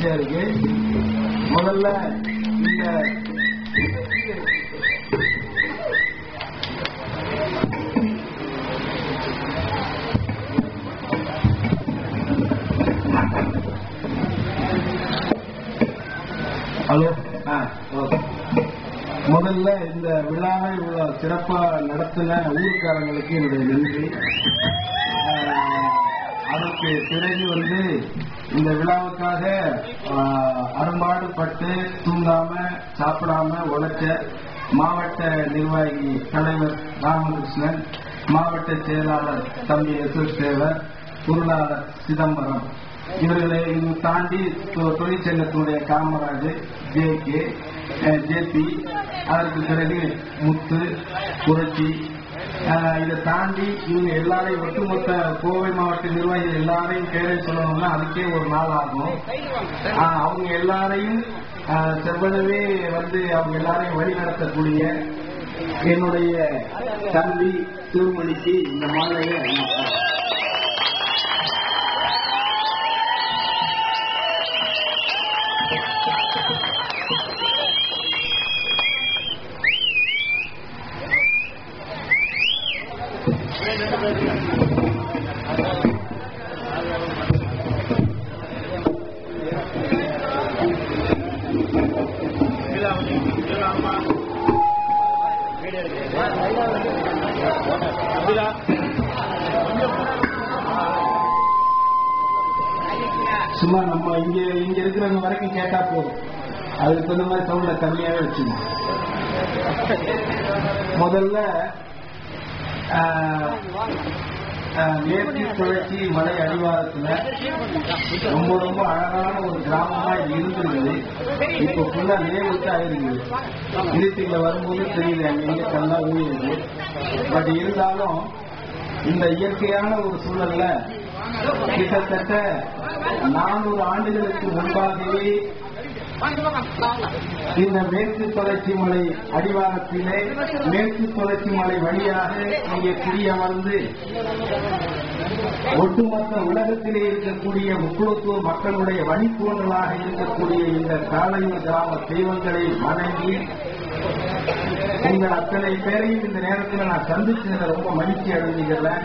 மகிழ்ச்சியா இருக்கு. முதல்ல இந்த ஹலோ முதல்ல இந்த விழாவை சிறப்பா நடத்தின ஊருக்காரங்களுக்கு என்னுடைய நன்றி. அதற்கு பிறகு இந்த விழாவுக்காக அரும்பாடுபட்டு தூங்காம சாப்பிடாம உழைச்ச மாவட்ட நிர்வாகி தலைவர் ராமகிருஷ்ணன், மாவட்ட செயலாளர் தம்பி எஸ் தேவர், பொருளாளர் சிதம்பரம், இவர்களை தாண்டி தொழிற்சங்கத்தினுடைய காமராஜ், ஜேபி, அதற்கு பிறகு முத்து, புரட்சி, இதை தாண்டி இவங்க எல்லாரையும் ஒட்டுமொத்த கோவை மாவட்ட நிர்வாகிகள் எல்லாரையும் பேரை சொல்லணும்னா அதுக்கே ஒரு நாள் ஆகும். அவங்க எல்லாரையும் செவ்வளவே அவங்க எல்லாரையும் வழி நடத்தக்கூடிய என்னுடைய தம்பி திருமணிக்கு இந்த மாலையை சும்மா நம்ம இங்க இருக்கிறவங்க வரைக்கும் கேட்டா போதும். அதுக்கு தகுந்த மாதிரி சவுண்ட கம்மியாவே வச்சுக்கணும். முதல்ல மேற்கு தொடர்ச்சி மலை அடிவாரத்துல ரொம்ப ரொம்ப அழகான ஒரு கிராமமா இது இருந்திருக்குது. இப்ப ஃபுல்லா லேவுட்டு ஆயிருக்குது. இருட்டில வரும்போது தெரியல எங்க கல்லா ஊழியது. பட் இருந்தாலும் இந்த இயற்கையான ஒரு சூழல்ல கிட்டத்தட்ட 400 ஆண்டுகளுக்கு முன்பாகவே இந்த மேற்கு தொடர்ச்சி மலை அடிவாரத்திலே மேற்கு தொடர்ச்சி மலை வழியாக இங்கே குடியமர்ந்து ஒட்டுமொத்த உலகத்திலே இருக்கக்கூடிய முக்குளத்தூர் மக்களுடைய வழித்தோன்றலாக இருக்கக்கூடிய இந்த காலையூர் கிராம தெய்வங்களை வணங்கி உங்கள் அத்தனை பேரையும் இந்த நேரத்தில் நான் சந்திச்சதுல ரொம்ப மகிழ்ச்சி அடைஞ்சுக்கிறேன்.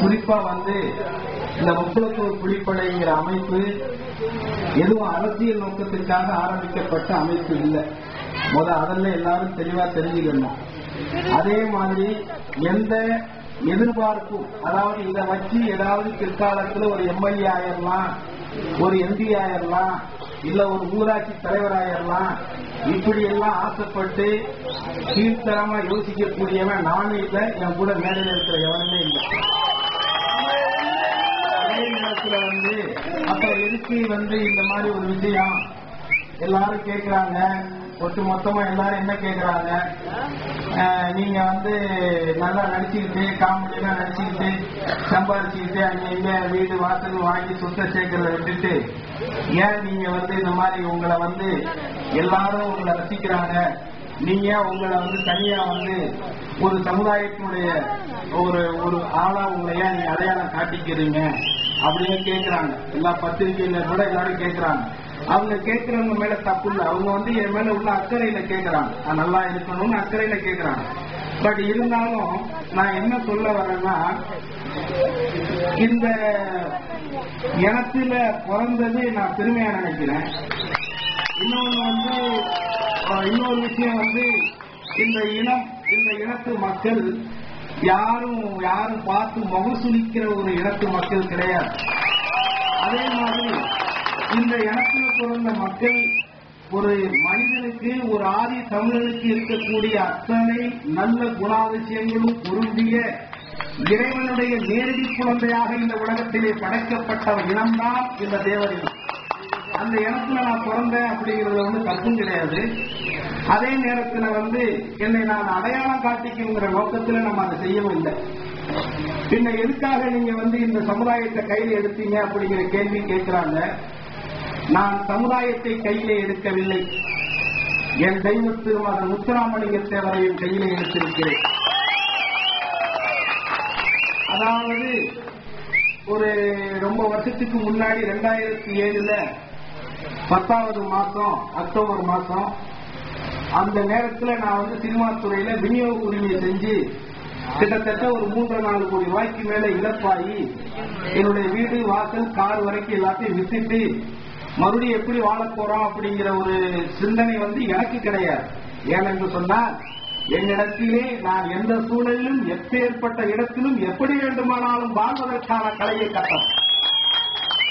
குறிப்பா இந்த முக்குளத்தூர் புலிப்படைங்கிற அமைப்பு எதுவும் அரசியல் நோக்கத்திற்காக ஆரம்பிக்கப்பட்ட அமைப்பு இல்லை. அதெல்லாம் எல்லாரும் தெளிவா தெரிஞ்சுக்கணும். அதே மாதிரி எந்த எதிர்பார்ப்பும், அதாவது இதை வச்சு ஏதாவது பிற்காலத்தில் ஒரு எம்எல்ஏ ஆயிரலாம், ஒரு எம்பி ஆயிரலாம், இல்ல ஒரு ஊராட்சி தலைவராயிரலாம், இப்படி எல்லாம் ஆசைப்பட்டு கீழ்த்தரமா யோசிக்கக்கூடியவன் நானும் இல்லை, என் கூட மேடையில் இருக்கிற எவனுமே இல்லை. அதே நேரத்தில் அப்ப எதுக்கு இந்த மாதிரி ஒரு விஷயம் எல்லாரும் கேட்கிறாங்க. ஒட்டு மொத்தமா எல்லாரும் என்ன கேட்கிறாங்க, நீங்க நல்லா நடிச்சுக்கிட்டு காமெடியெல்லாம் நடிச்சுக்கிட்டு சம்பாதிச்சுக்கிட்டு அங்க இங்க வீடு வாசல் வாங்கி சொத்தை சேர்க்கிறத விட்டுட்டு ஏன் நீங்க இந்த மாதிரி உங்களை எல்லாரும் உங்களை ரசிக்கிறாங்க, நீங்க உங்களை தனியா ஒரு சமுதாயத்தினுடைய ஒரு ஆளா உங்களை ஏன் நீங்க அடையாளம் காட்டிக்கிறீங்க அப்படின்னு கேட்கிறாங்க. எல்லா பத்திரிகையில கூட எல்லாரும் கேட்கிறாங்க. அவங்க கேட்கறவங்க மேல தப்பு இல்லை. அவங்க என் மேல உள்ள அக்கறையில கேட்கறாங்க, நல்லா இருக்கணும்னு அக்கறையில கேட்கறாங்க. பட் இருந்தாலும் நான் என்ன சொல்ல வரேன்னா, இந்த இனத்துல பிறந்தது நான் பெருமையா நினைக்கிறேன். இன்னொரு விஷயம் இந்த இனத்து மக்கள் யாரும் பார்த்து முகசுலிக்கிற ஒரு இனத்து மக்கள் கிடையாது. அதே மாதிரி இந்த இனத்துல பிறந்த மக்கள் ஒரு மனிதனுக்கு, ஒரு ஆதி தமிழனுக்கு இருக்கக்கூடிய அத்தனை நல்ல குணாதிசயங்களும் பொருந்திய இறைவனுடைய நேரடி குழந்தையாக இந்த உலகத்திலே படைக்கப்பட்ட இனம்தான் இந்த தேவர் இனம். அந்த இனத்துல நான் பிறந்தேன் அப்படிங்கிறது தப்பும் கிடையாது. அதே நேரத்தில் என்னை நான் அடையாளம் காட்டிக்குங்கிற நோக்கத்தில் நம்ம அதை செய்யவும் இல்லை. பின்ன எதுக்காக நீங்க இந்த சமுதாயத்தை கையில எடுத்தீங்க அப்படிங்கிற கேள்வி கேட்கிறாங்க. நான் சமுதாயத்தை கையிலே எடுக்கவில்லை, என் தெய்வ திருமகன் முத்துராமலிங்க தேவரையும் கையிலே எடுத்திருக்கிறேன். அதாவது ஒரு ரொம்ப வருஷத்துக்கு முன்னாடி 2007 10வது மாசம் அக்டோபர் மாசம் அந்த நேரத்தில் நான் சினிமா துறையில விநியோக உரிமை செஞ்சு கிட்டத்தட்ட ஒரு 3-4 கோடி ரூபாய்க்கு மேல இழப்பாகி என்னுடைய வீடு வாசல் கார் வரைக்கும் எல்லாத்தையும் வித்துட்டு மறுபடியும் எப்படி வாழ போறோம் அப்படிங்கிற ஒரு சிந்தனை எனக்கு கிடையாது. ஏனென்று சொன்னால் என்னிடத்திலே நான் எந்த சூழலிலும் எப்பேற்பட்ட இடத்திலும் எப்படி வேண்டுமானாலும் வாழ்வதற்கான கலையை கட்டோம்.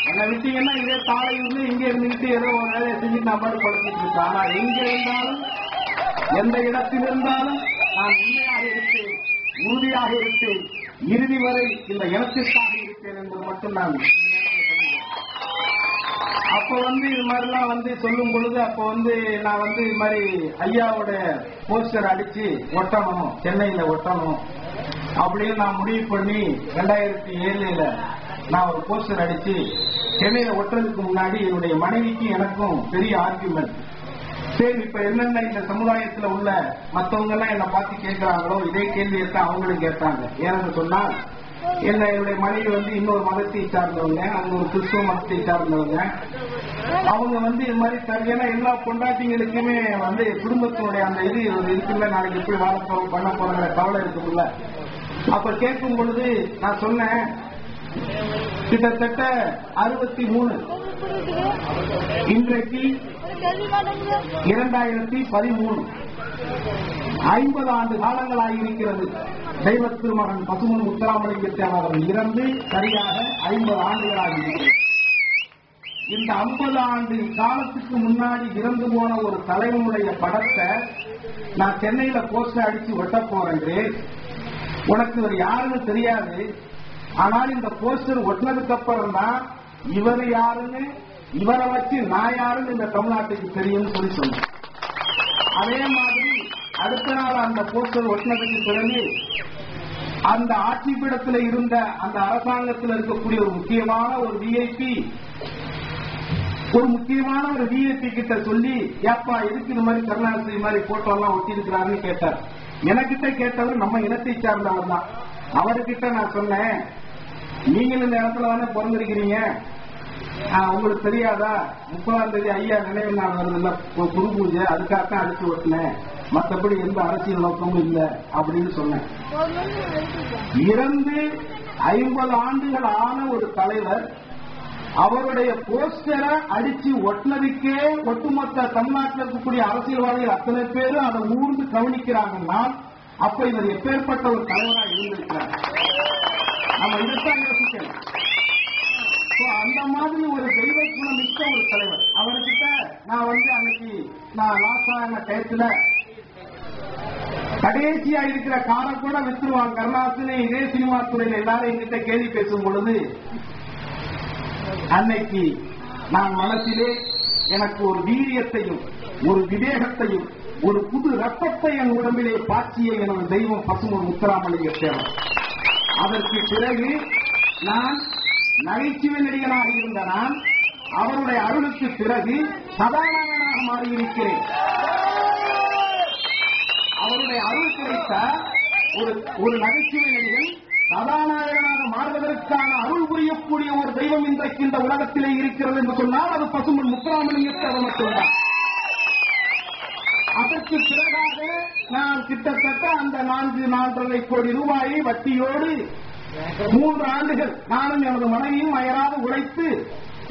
என்னை விட்டீங்கன்னா இதே காலையிலிருந்து இங்க இருந்துட்டு ஏதோ ஒரு வேலையை செஞ்சு நான் பாட்டு படுத்திட்டு இருக்கேன். ஆனா எங்க இருந்தாலும் எந்த இடத்தில் இருந்தாலும் நான் உண்மையாக இருப்பேன், உறுதியாக இருப்பேன், இறுதி வரை இந்த இனத்திற்காக இருப்பேன் என்பது மட்டும் நான் அப்ப இது மாதிரிலாம் சொல்லும் பொழுது அப்ப நான் இது மாதிரி ஐயாவோட போஸ்டர் அடிச்சு ஒட்டணும், சென்னையில ஒட்டணும் அப்படின்னு நான் முடிவு பண்ணி 2007 நான் ஒரு போஸ்டர் அடிச்சு சென்னையில ஒட்டுறதுக்கு முன்னாடி என்னுடைய மனைவிக்கு எனக்கும் பெரிய ஆர்குமெண்ட். சரி, இப்ப என்னென்ன இந்த சமுதாயத்தில் உள்ள மற்றவங்க எல்லாம் என்ன பார்த்து கேட்கிறாங்களோ இதே கேள்வி இருக்க அவங்களும் கேட்டாங்க. ஏன்னு சொன்னால் என்னுடைய மனைவி இன்னொரு மதத்தை சார்ந்தவங்க, அவங்க ஒரு கிறிஸ்துவ மதத்தை சார்ந்தவங்க. அவங்க இது மாதிரி சரியான எல்லா பொண்டாட்டிங்களுக்குமே குடும்பத்தினுடைய அந்த இது இருக்குல்ல, நாளைக்கு எப்படி வாழ போறோம் பண்ண போறோங்கிற கவலை இருக்குல்ல. அப்ப கேட்கும் பொழுது நான் சொன்னேன், கிட்டத்தட்ட 63 இன்றைக்கு 2013 50 ஆண்டு காலங்களாயிருக்கிறது. தெய்வ திருமகன் பசுமன் முத்துராமலிங்க தேவர் இறந்து சரியாக 50 ஆண்டுகளாகிறது. இந்த 50 ஆண்டு காலத்துக்கு முன்னாடி இறந்து போன ஒரு தலைவனுடைய படத்தை நான் சென்னையில போஸ்டர் அடிச்சு ஒட்ட போறேன். உனக்கு இவர் யாருன்னு தெரியாது, ஆனால் இந்த போஸ்டர் ஒட்டினதுக்கு அப்புறம் தான் இவர் யாருன்னு, இவரை வச்சு நான் யாருன்னு இந்த தமிழ்நாட்டுக்கு தெரியும்னு சொல்லி சொன்னேன். அதே மாதிரி அடுத்த நாள் அந்த போஸ்டர் ஒட்டினதுக்கு பிறகு அந்த ஆட்சி பீடத்தில் இருந்த அந்த அரசாங்கத்தில் இருக்கக்கூடிய ஒரு முக்கியமான ஒரு விஐபி கிட்ட சொல்லி, ஏப்பா எதுக்கு இந்த மாதிரி கருணாநிதி மாதிரி போட்டோ எல்லாம் ஒட்டி இருக்கிறாருன்னு கேட்டார். எனக்கிட்ட கேட்டவர் நம்ம இனத்தை சார்ந்தவர் தான். அவர்கிட்ட நான் சொன்னேன், நீங்கள் இந்த இடத்துல தானே பிறந்திருக்கிறீங்க, உங்களுக்கு தெரியாதா 30ஆம் தேதி ஐயா நினைவு நாள் வருதுல்ல குரு பூஜை, அதுக்காகத்தான் அடிச்சு ஓட்டினேன், மற்றபடி எந்த அரசியல் நோக்கமும் இல்லை அப்படின்னு சொன்னேன். இறந்து 50 ஆண்டுகள் ஆன ஒரு தலைவர் அவருடைய போஸ்டரை அடிச்சு ஒட்டினதுக்கே ஒட்டுமொத்த தமிழ்நாட்டில் இருக்கக்கூடிய அரசியல்வாதிகள் அத்தனை பேரும் அதை ஊர்ந்து கவனிக்கிறாங்கன்னா அப்ப இவர் எப்பேற்பட்ட ஒரு தலைவராக இருந்திருக்கிறார். நம்ம இதைத்தான் யோசிக்கணும். அந்த மாதிரி ஒரு தெய்வ குணமிக்க ஒரு தலைவர் அவர்கிட்ட நான் அன்னைக்கு நான் லாஸ்டான டயத்துல கடைசியா இருக்கிற காரை கூட வித்துருவான் கருணாசினி இதே சினிமா துறையில் எல்லாரும் என்கிட்ட கேள்வி பேசும் பொழுது அன்னைக்கு நான் மனசிலே எனக்கு ஒரு வீரியத்தையும் ஒரு விவேகத்தையும் ஒரு புது ரத்தத்தை என் உடம்பிலே பாய்ச்சிய எனது தெய்வம் பசுமன் முத்துராமலிங்க தேவர். அதற்கு பிறகு நான் நகைச்சுவை நடிகனாக இருந்த நான் அவருடைய அருளுக்கு பிறகு கதாநாயகனாக மாறியிருக்கிறேன். அவருடைய அருள் கிடைத்த ஒரு நகைச்சுவை நடிகன் கதாநாயகனாக மாறுவதற்கான அருள் புரியக்கூடிய ஒரு தெய்வம் இன்றைக்கு இந்த உலகத்திலே இருக்கிறது என்று சொன்னால் அது பசுமன் முத்துராமலிங்க தேவர் மட்டும்தான். அதற்கு பிறகாக நான் கிட்டத்தட்ட அந்த 4.5 கோடி ரூபாயை வட்டியோடு 3 ஆண்டுகள் நானும் எனது மனைவியும் அயராது உழைத்து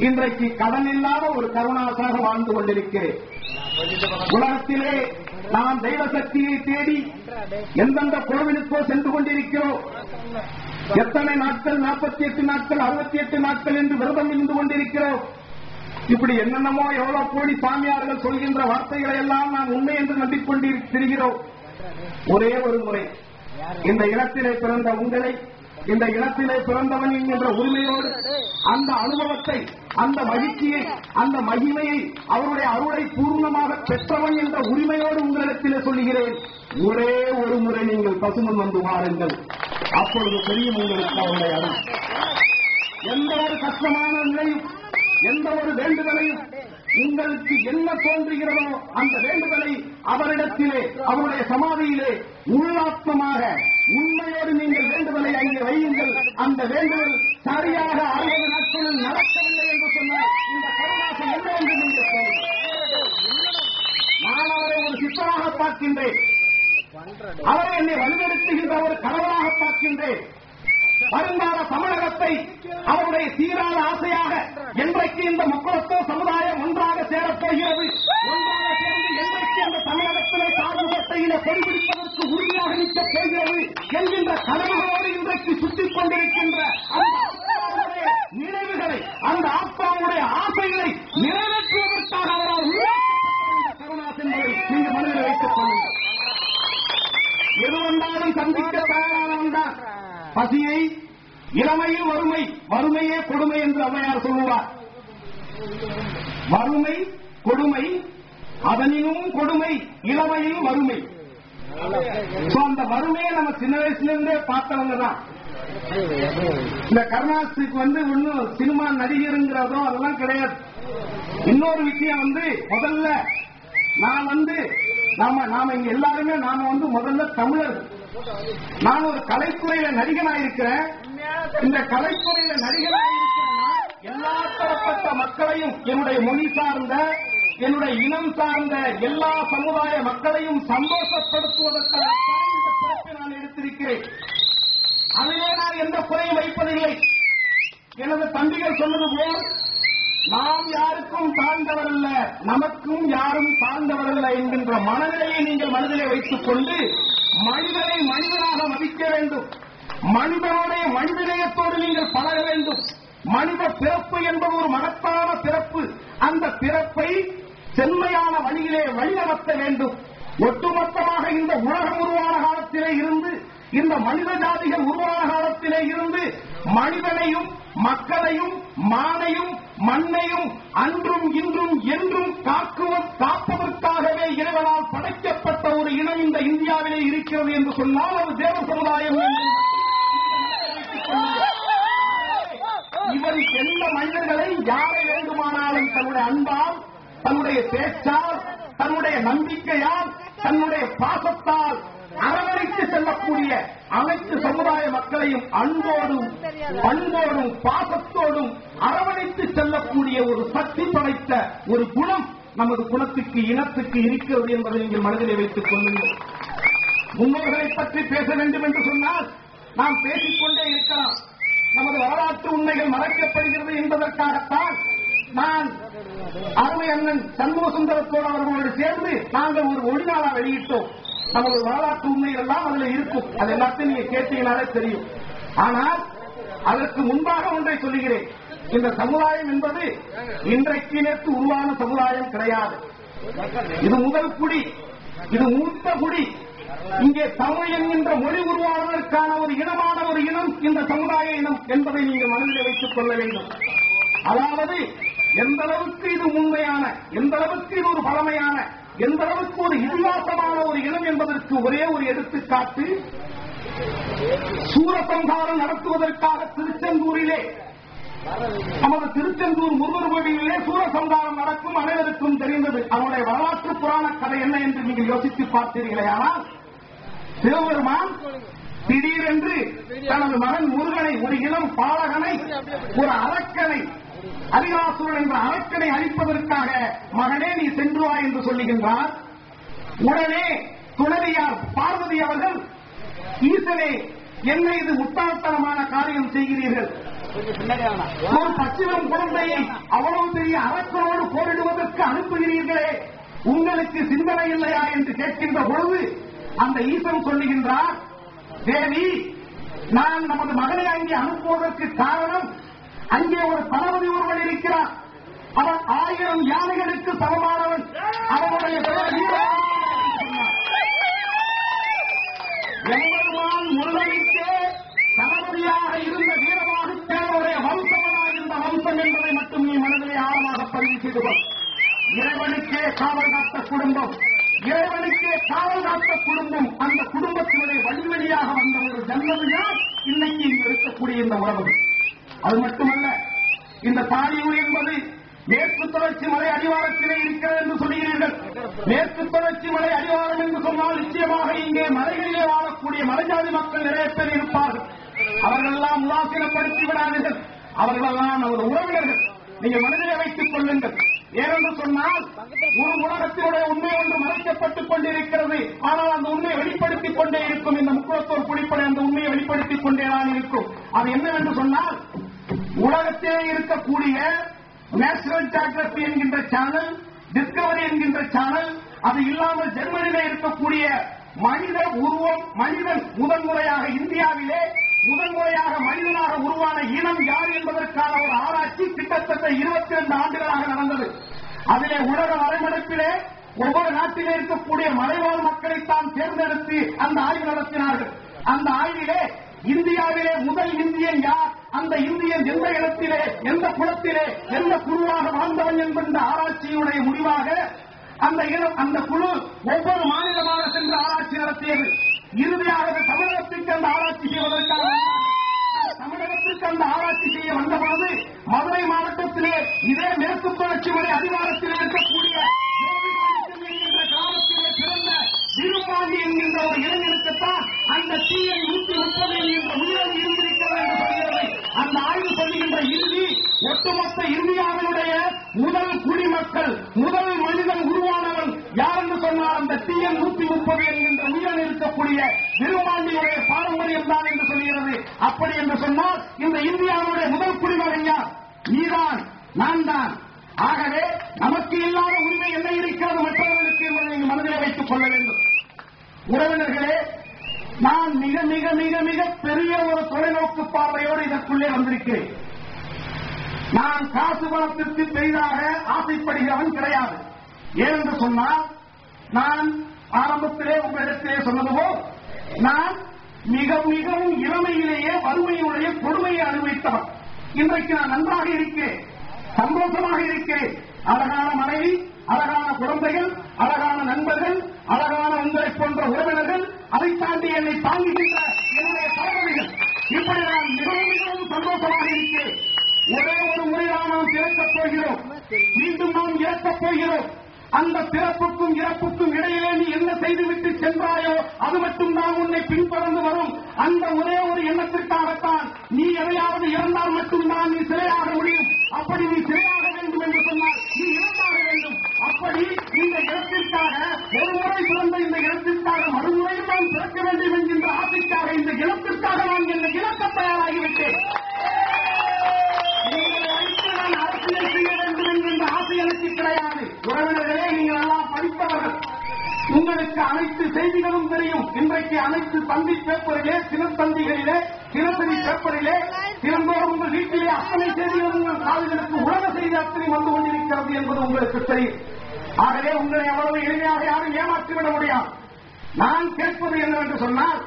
இன்றைக்கு கடன் இல்லாத ஒரு கருணாசாக வாழ்ந்து கொண்டிருக்கிறேன். உலகத்திலே நாம் தெய்வ சக்தியை தேடி எந்தெந்த கோவிலுக்கோ சென்று கொண்டிருக்கிறோம். எத்தனை நாட்கள் 48 நாட்கள் 68 நாட்கள் என்று விரதம் இருந்து கொண்டிருக்கிறோம். இப்படி என்னென்னமோ எவ்வளவு கோடி சாமியார்கள் சொல்கின்ற வார்த்தைகளை எல்லாம் நாம் உண்மை என்று நம்பிக்கொண்டிருக்கிறோம். ஒரே ஒரு முறை இந்த இனத்திலே பிறந்த உங்களை, இந்த இனத்திலே பிறந்தவன் என்ற உரிமையோடு அந்த அனுபவத்தை, அந்த மகிழ்ச்சியை, அந்த மகிமையை, அவருடைய அருளை பூர்ணமாக பெற்றவன் என்ற உரிமையோடு உங்களிடத்திலே சொல்லுகிறேன். ஒரே ஒரு முறை நீங்கள் பசுமன் வந்து வாருங்கள், அப்பொழுது தெரியும் உங்களுக்கு அவருடைய அருள். எந்த ஒரு கஷ்டமான நிலையும், எந்த ஒரு வேண்டுதலையும் உங்களுக்கு என்ன தோன்றுகிறதோ அந்த வேண்டுதலை அவரிடத்திலே, அவருடைய சமாதியிலே உள்ளாத்மமாக உண்மையோடு நீங்கள் வேண்டுதலை அங்கே வையுங்கள். அந்த வேண்டுதல் சரியாக 60 நாட்களில் நடக்கவில்லை என்று சொன்னால் இந்த கருணாசை வேண்டும் என்று நான் அவரை ஒரு சித்தராக பார்க்கின்றேன். அவரை என்னை வழிநடத்துகின்ற ஒரு கடவுளாக பார்க்கின்றேன். வருங்கால தமிழகத்தை அவருடைய சீரான ஆசையாக என்றைக்கு இந்த முக்குளத்தோ சமுதாயம் ஒன்றாக சேரப்போகிறது, ஒன்றாக சேர்ந்து என்றைக்கு அந்த தமிழகத்திலே சார்புகட்டையிலே பொறிபிடிப்பதற்கு உறுதியாக நிற்கப் போகிறது என்கின்ற கனவுகளோடு இன்றைக்கு சுற்றிக் கொண்டிருக்கின்ற அந்த ஆத்மாவுடைய நினைவுகளை, அந்த ஆத்மாவுடைய ஆசைகளை நிறைவேற்றுவதற்காக அவரால் கருணாஸ் என்பதை நீங்கள் மனதில் வைத்துக் கொள்ளுங்கள். எது வந்தாலும் சந்திக்க தயாரானவன் தான். பசியை, இளமையில் வறுமை, வறுமையே கொடுமை என்று ஔவையார் சொல்லுவார். வறுமை கொடுமை, அதனினும் கொடுமை இளமையில் வறுமை. அந்த வறுமையை நம்ம சின்ன வயசுல இருந்தே பார்த்தவங்க தான். இந்த கருணாஸுக்கு ஒன்னும் சினிமா நடிகருங்கிறதோ அதெல்லாம் கிடையாது. இன்னொரு விஷயம் முதல்ல நாம இங்க எல்லாருமே முதல்ல தமிழர். நான் ஒரு கலைத்துறையில நடிகனாயிருக்கிறேன். இந்த கலைத்துறையில நடிகனாயிருக்கிறேன்னா எல்லா தரப்பட்ட மக்களையும், என்னுடைய மொழி சார்ந்த, என்னுடைய இனம் சார்ந்த எல்லா சமுதாய மக்களையும் சந்தோஷப்படுத்துவதற்காக இந்த பிறப்பை நான் எடுத்திருக்கிறேன். அதிலே நான் எந்த குறையும் வைப்பதில்லை. எனது தம்பிகள் சொன்னது போல் நாம் யாருக்கும் தாழ்ந்தவரல்ல, நமக்கும் யாரும் தாழ்ந்தவரல்ல என்கின்ற மனநிலையை நீங்கள் மனதிலே வைத்துக் கொண்டு மனிதனை மனிதனாக மதிக்க வேண்டும். மனிதனுடைய மனிதநேயத்தோடு நீங்கள் பழக வேண்டும். மனித பிறப்பு என்பது ஒரு மகத்தான பிறப்பு. அந்த பிறப்பை செம்மையான வழியிலே வழிநடத்த வேண்டும். ஒட்டுமொத்தமாக இந்த உலகம் உருவான காலத்திலே இருந்து, இந்த மனித ஜாதிகள் உருவான காலத்திலே இருந்து மனிதனையும் மக்களையும் மானையும் மண்ணையும் அன்றும் இன்றும் என்றும் காப்பதற்காகவே இறைவனால் படைக்கப்பட்ட ஒரு இனம் இந்த இந்தியாவிலே இருக்கிறது என்று சொன்னால் அது தேவ சமுதாயம். இவர் எந்த மனிதர்களை யாரை வேண்டுமானாலும் தன்னுடைய அன்பால், தன்னுடைய பேச்சால், தன்னுடைய நம்பிக்கையால், தன்னுடைய பாசத்தால் அரவணைத்து செல்லக்கூடிய அனைத்து சமுதாய மக்களையும் அன்போடும் பண்போடும் பாசத்தோடும் அரவணைத்து செல்லக்கூடிய ஒரு சக்தி படைத்த ஒரு குணம் நமது குலத்துக்கு, இனத்துக்கு இருக்கிறது என்பதை நீங்கள் மனதிலே வைத்துக் கொள்ளுங்கள். முன்னோர்களை பற்றி பேச வேண்டும் என்று சொன்னால் நாம் பேசிக்கொண்டே இருக்கலாம். நமது வரலாற்று உண்மைகள் மறைக்கப்படுகிறது என்பதற்காகத்தான் நான் அருமை அண்ணன் சண்முக சுந்தரத்தோடு அவர்களோடு சேர்ந்து நாங்கள் ஒரு ஒளிநாளா வெளியிட்டோம். நமது வரலாற்று உண்மைகள் எல்லாம் அதுல இருக்கும். அது எல்லாத்தையும் நீங்க கேட்டீங்கனாலே தெரியும். ஆனால் அதற்கு முன்பாக ஒன்றை சொல்லுகிறேன். இந்த சமுதாயம் என்பது இன்றைக்கு நேற்று உருவான சமுதாயம் கிடையாது. இது முதல் குடி, இது மூத்த குடி. இங்கே தமிழ் என்கின்ற மொழி உருவாவதற்கான ஒரு இனமான ஒரு இனம் இந்த சமுதாய இனம் என்பதை நீங்கள் மனதில் வைத்துக் கொள்ள வேண்டும். அதாவது எந்த அளவுக்கு இது உண்மையான, எந்த அளவுக்கு இது ஒரு பழமையான, எந்த அளவுக்கு ஒரு இதிகாசமான ஒரு இனம் என்பதற்கு ஒரே ஒரு எடுத்துக்காட்டு, சூரசம்ஹாரம் நடத்துவதற்காக திருச்செந்தூரிலே, நமது திருச்செந்தூர் முருகர் கோவிலிலே சூரசம்ஹாரம் நடக்கும் அனைவருக்கும் தெரிந்தது. அவருடைய வரலாற்று புராண கதை என்ன என்று நீங்கள் யோசித்து பார்த்தீர்களே. ஆனால் சிவபெருமான் திடீரென்று தனது மகன் முருகனை, ஒரு இளம் பாலகனை, ஒரு அரக்கனை, அரிகாசுரன் என்ற அரக்கனை அழிப்பதற்காக மகனே நீ சென்று வா என்று சொல்லுகின்றார். உடனே துணைவியார் பார்வதி அவர்கள், ஈசனே என்ன இது முட்டாள்தனமான காரியம் செய்கிறீர்கள், ஒரு பச்சிலம் குழந்தையை அவ்வளவு பெரிய அரக்கனோடு போரிடுவதற்கு அனுப்புகிறீர்களே, உங்களுக்கு சிந்தனை இல்லையா என்று கேட்கின்ற பொழுது அந்த ஈசன் சொல்லுகின்றார், தேவி நான் நமது மகனை அங்கே அனுப்புவதற்கு காரணம், அங்கே ஒரு தளபதி ஒருவன் இருக்கிறார். அவன் 1000 யானைகளுக்கு சமமானவன். அவனுடைய பெயர் எம்பெருமான் முருகனுக்கே தளபதியாக இருந்த வீரமாகுத்தேவனுடைய வம்சமனாக இருந்த வம்சம் என்பதை மட்டும் நீ மனதிலே ஆழமாக பதிவு செய்து கொள். இறைவனுக்கே காவல் காத்த குடும்பம், இறைவனுக்கே காவல் காத்த குடும்பம். அந்த குடும்பத்தினுடைய வழிவழியாக வந்த ஒரு ஜன்மதிதான் இன்னைக்கு இங்கு இருக்கக்கூடிய இந்த உறவு. அது மட்டுமல்ல, இந்த தாலியூர் என்பது மேற்கு தொடர்ச்சி மலை அடிவாரத்திலே இருக்கிறது என்று சொல்கிறீர்கள். மேற்கு தொடர்ச்சி மலை அடிவாரம் என்று சொன்னால் நிச்சயமாக இங்கே மலைகளிலே வாழக்கூடிய மலைஜாதி மக்கள் நிறைய பேர் இருப்பார்கள். அவர்களெல்லாம் உதாசீனப்படுத்தி விடாதீர்கள். அவர்களெல்லாம் நமது உறவினர்கள். நீங்கள் மனதிலே வைத்துக் கொள்ளுங்கள். ஏனென்று சொன்னால் ஒரு உலகத்தினுடைய உண்மை ஒன்று மறைக்கப்பட்டுக் கொண்டிருக்கிறது. ஆனால் அந்த உண்மையை வெளிப்படுத்திக் கொண்டே இருக்கும். இந்த முக்குளத்தூர் குடிப்படை அந்த உண்மையை வெளிப்படுத்திக் கொண்டேதான் இருக்கும். அது என்னவென்று சொன்னால், உலகத்திலே இருக்கக்கூடிய நேஷனல் ஜியோகிராபி என்கின்ற சேனல், டிஸ்கவரி என்கின்ற சேனல், அது இல்லாமல் ஜெர்மனியிலே இருக்கக்கூடிய மனித உருவம், மனிதன் முதன்முறையாக இந்தியாவிலே முதன்முறையாக மனிதனாக உருவான இனம் யார் என்பதற்கான ஒரு ஆராய்ச்சி கிட்டத்தட்ட 22 ஆண்டுகளாக நடந்தது. அதிலே உலக வரைபடத்திலே ஒவ்வொரு நாட்டிலே இருக்கக்கூடிய மலைவாழ் மக்களைத்தான் தேர்ந்தெடுத்து அந்த ஆய்வு நடத்தினார்கள். அந்த ஆய்விலே இந்தியாவிலே முதல் இந்தியன் யார், அந்த இந்தியன் எந்த இடத்திலே, எந்த குலத்திலே, எந்த குழுவாக வாழ்ந்தவன் என்கின்ற ஆராய்ச்சியுடைய முடிவாக அந்த குழு ஒவ்வொரு மாநிலமாக சென்று ஆராய்ச்சி நடத்தியது. இறுதியாக தமிழகத்திற்கு அந்த ஆராய்ச்சி செய்வதற்காக தமிழகத்திற்கு அந்த ஆராய்ச்சி செய்ய வந்தபொழுது மதுரை மாவட்டத்திலே இதே மேற்கு தொடர்ச்சி மலை அதிகாரத்தில் இருக்கக்கூடிய என்கின்ற கிராமத்திலே பிறந்த விரும்பாண்டி என்கின்ற ஒரு இளைஞனுக்குத்தான் அந்த TN 130 என்கின்ற உயிரை இருந்திருக்கிறது என்று சொல்கிறது. அந்த ஆய்வு சொல்லுகின்ற இறுதி ஒட்டுமொத்த இந்தியாவினுடைய முதல் குடிமக்கள், முதல் மனிதன் உருவானவன் யார் என்று சொன்னால் அந்த TN 130 என்கின்ற உயிரில் இருக்கக்கூடிய விரும்பாண்டியுடைய பாரம்பரியம் தான் என்று சொல்கிறது. அப்படி என்று சொன்னால் இந்த இந்தியாவுடைய முதல் குடிமகன் யார்? நீதான், நான் தான். ஆகவே நமக்கு இல்லாத உரிமை என்ன இருக்கிறது மற்றவர்களுக்கு என்பதை நீங்கள் மனதில் வைத்துக் கொள்ள வேண்டும். உறவினர்களே, நான் மிக மிக மிக மிக பெரிய ஒரு தொலைநோக்கு பார்வையோடு இதற்குள்ளே வந்திருக்கிறேன். நான் காசு பணத்திற்கு பெரிதாக ஆசைப்படுகிறவன் கிடையாது. ஏனென்று சொன்னால், நான் ஆரம்பத்திலே உங்களிடத்திலே சொன்னது போல் நான் மிகவும் இளமையிலேயே வறுமையினுடைய கொடுமையை அனுபவித்தவன். இன்றைக்கு நான் நன்றாக இருக்கிறேன், சந்தோஷமாக இருக்கிறேன். அழகான மனைவி, அழகான குழந்தைகள், அழகான நண்பர்கள், அழகான உங்களை போன்ற உறவினர்கள், அதை தாண்டி என்னை தாங்குகின்ற என்னுடைய சகோதரிகள், இப்படி நான் மிகவும் சந்தோஷமாக இருக்கிறேன். ஒரே ஒரு முறையாக நாம் பிறக்கப் போகிறோம், மீண்டும் நாம் இறக்கப் போகிறோம். அந்த பிறப்புக்கும் இறப்புக்கும் இடையிலே நீ என்ன செய்துவிட்டு சென்றாயோ அது மட்டும் தான் உன்னை பின்தொடர்ந்து வரும். அந்த ஒரே ஒரு எண்ணத்திற்காகத்தான் நீ எதையாவது இறந்தால் மட்டும்தான் நீ சிறையாக முடியும். அப்படி நீ சிறையாக வேண்டும் என்று சொன்னால் நீ இறந்தாக வேண்டும். அப்படி இந்த இனத்திற்காக ஒரு முறை பிறந்த இந்த இனத்திற்காக மறுமுறையில் நான் பிறக்க வேண்டும் என்கின்ற ஆசைக்காக இந்த இனத்திற்காக நான் என்னை இழக்க தயாராகிவிட்டேன். நான் அரசியல் செய்ய வேண்டும் என்கின்ற ஆசை எனக்கு கிடையாது. உறவினர்களே, நீங்கள் எல்லாம் படிப்பவர்கள், உங்களுக்கு அனைத்து செய்திகளும் தெரியும். இன்றைக்கு அனைத்து தந்தி பேப்பரிலே, தினத்தந்திகளிலே, தினசரி பேப்பரிலே, தினந்தோறும் உங்கள் வீட்டிலே அத்தனை செய்திகள் உங்கள் காதுகளுக்கு உலக செய்தி அத்தனை வந்து கொண்டிருக்கிறது என்பது உங்களுக்கு தெரியும். ஆகவே உங்களை அவ்வளவு எளிமையாக யாரும் ஏமாற்றிவிட முடியாது. நான் கேட்பது என்னவென்று சொன்னால்,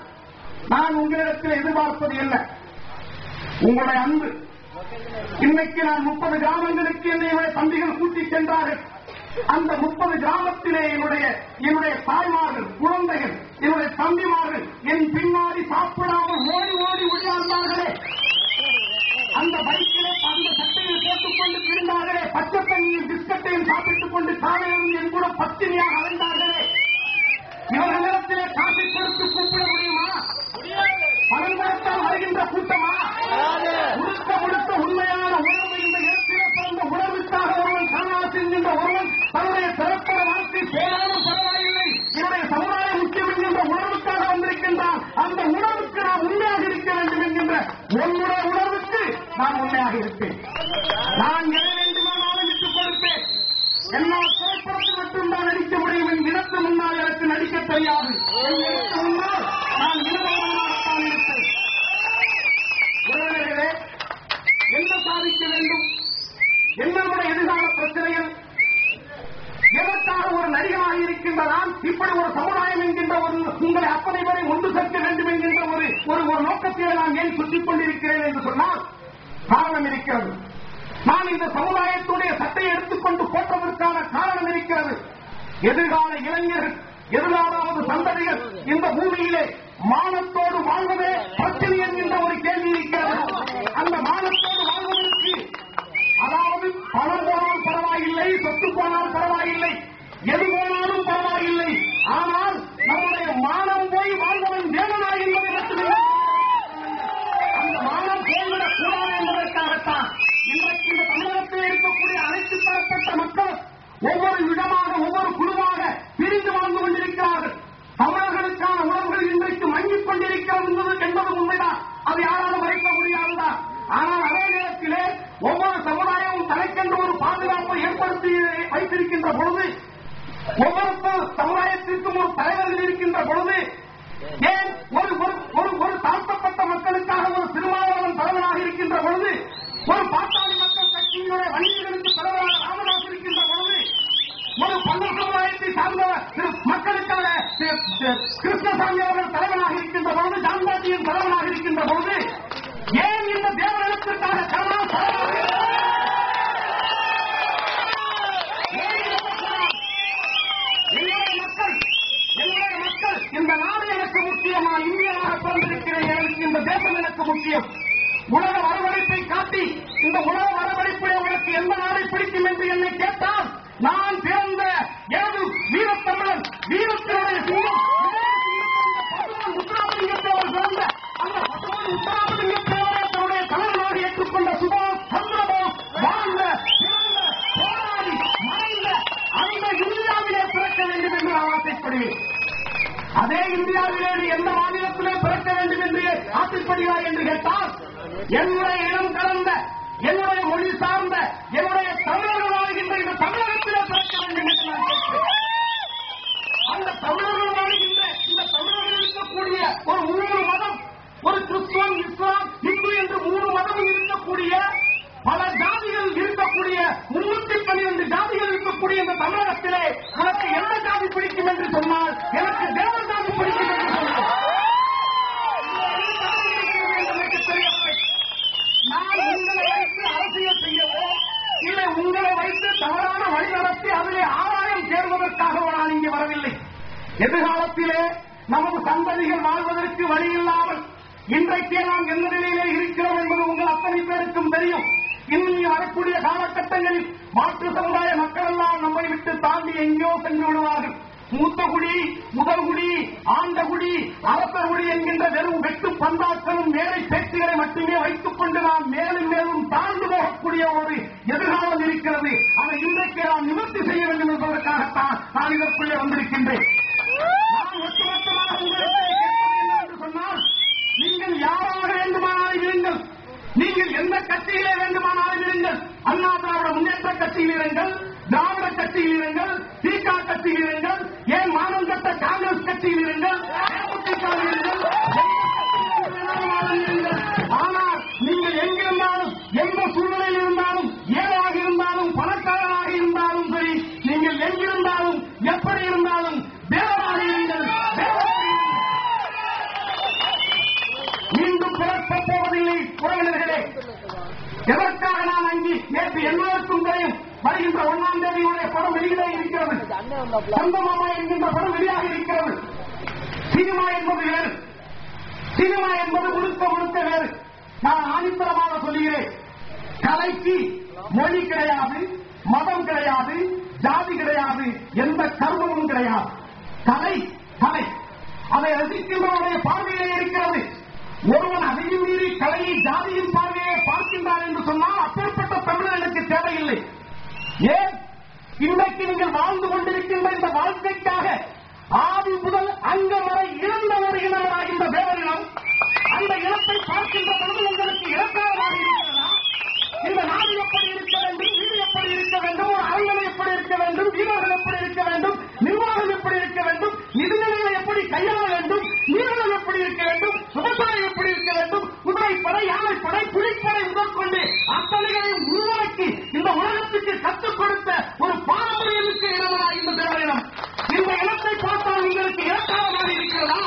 நான் உங்களிடத்தில் எதிர்பார்ப்பது என்ன? உங்களுடைய அன்பு. இன்னைக்கு நான் 30 கிராமங்களுக்கு என்னுடைய தம்பிகள் கூட்டிச் சென்றார்கள். அந்த 30 கிராமத்திலே என்னுடைய தாய்மார்கள், குழந்தைகள், என்னுடைய தம்பிமார்கள் என் பின்னாடி சாப்பிடாமல் ஓடி ஓடி ஒளியாந்தார்களே. அந்த பைக்கிலே அந்த சட்டையில் போட்டுக்கொண்டு திரிந்தார்களே, பச்சை தண்ணியும் பிஸ்கட்டையும் சாப்பிட்டுக் கொண்டு காலையிலும் என் கூட பத்தினியாக அலைந்தார்களே. இவர்களிடத்திலே காசை கொடுத்து கூப்பிட முடியுமா? பணம் கொடுத்தால் வருகின்ற கூட்டமா? முழுக்க உண்மையான உணர்வு இந்த இடத்திலே பிறந்த உணர்வுக்காக ஒருவன் சரணாசி என்கின்ற ஒருவன் தன்னுடைய திறப்பட வாழ்க்கை போனாலும் பரவாயில்லை, என்னுடைய சமுதாயம் முக்கியம் என்கின்ற உணர்வுக்காக வந்திருக்கின்றான். அந்த உணர்வுக்கு நான் உண்மையாக இருக்க வேண்டும் என்கின்ற உன்னுடைய உணர்வுக்கு நான் உண்மையாக இருப்பேன். நான் எதை வேண்டுமானாலும் விட்டுக் கொடுப்பேன். எல்லா திரைப்படத்தில் மட்டும்தான் நடிக்க முடியும். என் இடத்து முன்னால் எனக்கு நடிக்க தெரியாது. என் இடத்து முன்னால் நான் இருபதாகத்தான் இருப்பேன். உறவினர்களே, என்ன சாதிக்க வேண்டும்? என்னுடைய எதிர்கால பிரச்சனைகள் எதற்காக ஒரு நடிகனாக இருக்கின்ற நான் இப்படி ஒரு சமுதாயம் என்கின்ற உங்களை அத்தனை பேரை ஒன்று சேர்க்க வேண்டும் என்கின்ற ஒரு நோக்கத்தில் நான் ஏன் சுற்றிக் கொண்டிருக்கிறேன் என்று சொன்னால் காரணம் இருக்கிறது. நான் இந்த சமுதாயத்துடைய சட்டையை எடுத்துக்கொண்டு போட்டதற்கான காரணம் இருக்கிறது. எதிர்கால இளைஞர்கள், எதிர்காலாவது சந்ததிகள் இந்த பூமியிலே மானத்தோடு வாழ்வதே பிரச்சனை என்கின்ற ஒரு கேள்வி இருக்கிறது. அந்த மானத்தோடு வாழ்வதற்கு, அதாவது பணம் போனால் பரவாயில்லை, சொத்து போனால் பரவாயில்லை, எது போனாலும் பரவாயில்லை, ஆனால் நம்முடைய மானம் போய் வாழ்ந்தவன் வேணுமா என்பதை மட்டுமே அந்த மானம் போய்விடக் கூடாது என்பதற்காகத்தான் இன்றைக்கு இந்த தமிழகத்தில் இருக்கக்கூடிய அனைத்து தரப்பட்ட மக்கள் ஒவ்வொரு இடமாக ஒவ்வொரு குழுவாக பிரிந்து வாழ்ந்து கொண்டிருக்கிறார்கள். தமிழர்களுக்கான உணர்வுகள் இன்றைக்கு மங்கிக் கொண்டிருக்கிறது என்பது உண்மைதான். அது யாராலும் மறைக்க முடியாதுதான். ஆனால் அதே நேரத்திலே ஒவ்வொரு சமுதாயமும் தனக்கென்று ஒரு பாதுகாப்பை ஏற்படுத்தி வைத்திருக்கின்ற பொழுது, ஒவ்வொரு சமுதாயத்திற்கும் ஒரு தலைவர்கள் இருக்கின்ற பொழுது, ஏன் ஒரு தாழ்த்தப்பட்ட மக்களுக்காக ஒரு திருமாவளவன் தலைவராக இருக்கின்ற பொழுது, ஒரு பாட்டாளி மக்கள் கட்சியினுடைய வணிகர்களுக்கு தலைவராக ராமதாஸ் இருக்கின்ற பொழுது, ஒரு பல்லர் சமுதாயத்தை சார்ந்த மக்களுக்கான கிருஷ்ணசாமி அவர்கள் தலைவராக இருக்கின்ற பொழுது, ஜான்பாட்டியின் தலைவராக இருக்கின்ற பொழுது, ஏன் இந்த தேவர்களுக்காக என்னுடைய மக்கள் இந்த நாடு எனக்கு முக்கியமா, இந்தியனாக பிறந்திருக்கிறேன், எனக்கு இந்த தேசம் எனக்கு முக்கியம். உலக வரவழைப்பை காட்டி இந்த உலக வரவழைப்பை உங்களுக்கு எந்த நாளை பிடிக்கும் என்று என்னை கேட்டால், நான் பிறந்த எனது வீரத்தமிழன் வீரத்தினுடைய சிங்கம் முத்துராமலிங்கத்தேவர் பிறந்த அந்த முத்துராமலிங்கத்தேவரை தன்னுடைய தலைவராக ஏற்றுக்கொண்ட சுபாஷ் சந்திரபோஸ் வாழ்ந்த பிறந்த போராடி மறைந்த அந்த இந்தியாவிலே பிறக்க வேண்டும் என்று நான் ஆசைப்படுவேன். அதே இந்தியாவிலே எந்த மாநிலத்திலே பிறக்க வேண்டும் என்று ஆசைப்படுகிறார் என்று கேட்டால், என்னுடைய இனம் கலந்த என்னுடைய மொழி சார்ந்த என்னுடைய தமிழர்கள் வாழ்கின்ற இந்த தமிழகத்திலே பிறக்க வேண்டும் என்று நான் கேட்கிறேன். அந்த தமிழர்கள் வாழ்கின்ற இந்த தமிழர்கள் இருக்கக்கூடிய ஒரு 3 மதம், ஒரு கிறிஸ்துவம், இஸ்லாம், இந்து என்று 3 மதமும் இருக்கக்கூடிய பல ஜாதிகள் இருக்கக்கூடிய 312 ஜாதிகள் இருக்கக்கூடிய இந்த தமிழகத்திலே எனக்கு எந்த ஜாதி பிடிக்கும் என்று சொன்னால், எனக்கு தேவர் ஜாதி பிடிக்கும் என்று சொன்னார். நான் உங்களை வைத்து அரசியல் செய்யவோ இல்லை உங்களை வைத்து தவறான வழி நடத்தி அதிலே ஆதாயம் சேர்வதற்காக நான் இங்கே வரவில்லை. எதிர்காலத்திலே நமது சந்ததிகள் வாழ்வதற்கு வழி இல்லாமல் இன்றைக்கே நாம் எந்த நிலையிலே இருக்கிறோம் என்பது உங்கள் அத்தனை பேருக்கும் தெரியும். இன்னும் வரக்கூடிய காலகட்டங்களில் மாற்று சமுதாய மக்கள் எல்லாம் நம்மை விட்டு தாண்டி எங்கேயோ சென்று விடுவார்கள். மூத்த குடி, முதல் குடி, ஆண்ட குடி, அரசர் குடி என்கின்ற வெறும் வெட்டு பந்தாக்களும் மேலை பேச்சுகளை மட்டுமே வைத்துக் கொண்டு நாம் மேலும் மேலும் தாழ்ந்து போகக்கூடிய ஒரு எதிர்காலம் இருக்கிறது. அதை இன்றைக்கு நாம் நிவர்த்தி செய்ய வேண்டும் என்பதற்காகத்தான் நான் இதற்குள்ளே வந்திருக்கின்றேன். நான் ஒட்டுமொத்தமாக உங்களுக்கு என்று சொன்னால், நீங்கள் யாராக வேண்டுமானாலும் இருங்கள், நீங்கள் எந்த கட்சியிலே வேண்டுமானாலும் இருங்கள், அண்ணா திராவிட முன்னேற்ற கட்சியில் இருங்கள், திராவிட கட்சியில் இருங்கள், திக கட்சியில் இருங்கள், ஏன் மானம் கட்ட காங்கிரஸ் கட்சியில் இருங்கள், தேமுதிகவில் இருங்கள், ஆனால் நீங்கள் எங்கிருந்தாலும் எந்த சூழ்நிலையில் இருந்தாலும் ஏழையாக இருந்தாலும் பணக்காரராக இருந்தாலும் சரி, நீங்கள் எங்கிருந்தாலும் எப்படி இருந்தாலும் தேவராக இருங்கள். மீண்டும் பிறக்கப் போவதில்லை. உறவினர்களே, எதற்காக நான் அங்கி நேற்று எல்லோருக்கும் தெரியும், வருகின்ற 1ஆம் தேதியுடைய படம் வெளியிட இருக்கிறது. சந்தமாமா என்கின்ற படம் வெளியாக இருக்கிறது. சினிமா என்பது வேறு, சினிமா என்பது முழுக்க வேறு. நான் ஆணித்தரமாக சொல்லுகிறேன், கலைக்கு மொழி கிடையாது, மதம் கிடையாது, ஜாதி கிடையாது, எந்த கர்மமும் கிடையாது. கலை கலை, அதை ரசிக்கின்றவருடைய பார்வையிலே இருக்கிறது. ஒருவன் அதையும் மீறி கலையை ஜாதியின் பார்வையை பார்க்கின்றார் என்று சொன்னால் அப்பேற்பட்ட தமிழர் எனக்கு தேவையில்லை. ஏன் இன்றைக்கு நீங்கள் வாழ்ந்து கொண்டிருக்கின்ற இந்த வாழ்க்கைக்காக ஆதி முதல் அங்கம் வரை இழந்த ஒரு இனவராகின்ற தேவரிடம் அந்த இனத்தை பார்க்கின்ற பொழுது உங்களுக்கு இலக்காரமாக இருக்கிறதா? இந்த நாடு எப்படி இருக்க வேண்டும், வீடு எப்படி இருக்க வேண்டும், ஒரு அரண்மனை எப்படி இருக்க வேண்டும், வீரர்கள் எப்படி இருக்க வேண்டும், நிர்வாகம் எப்படி இருக்க வேண்டும், நிதிநிலைகளை எப்படி கையாள வேண்டும், நீர்கள் எப்படி இருக்க வேண்டும், விவசாயம் எப்படி இருக்க வேண்டும், குதிரைப்படை, யானைப்படை, புலிப்படை முதற்கொண்டு அத்தனைகளையும் உருவாக்கி இந்த உலகத்துக்கு கற்றுக் கொடுத்த ஒரு பாரம்பரியமிக்க இனவராக இந்த தேவரிடம். இந்த இனத்தை பார்த்தால் உங்களுக்கு இலக்காரமாக இருக்கிறதா?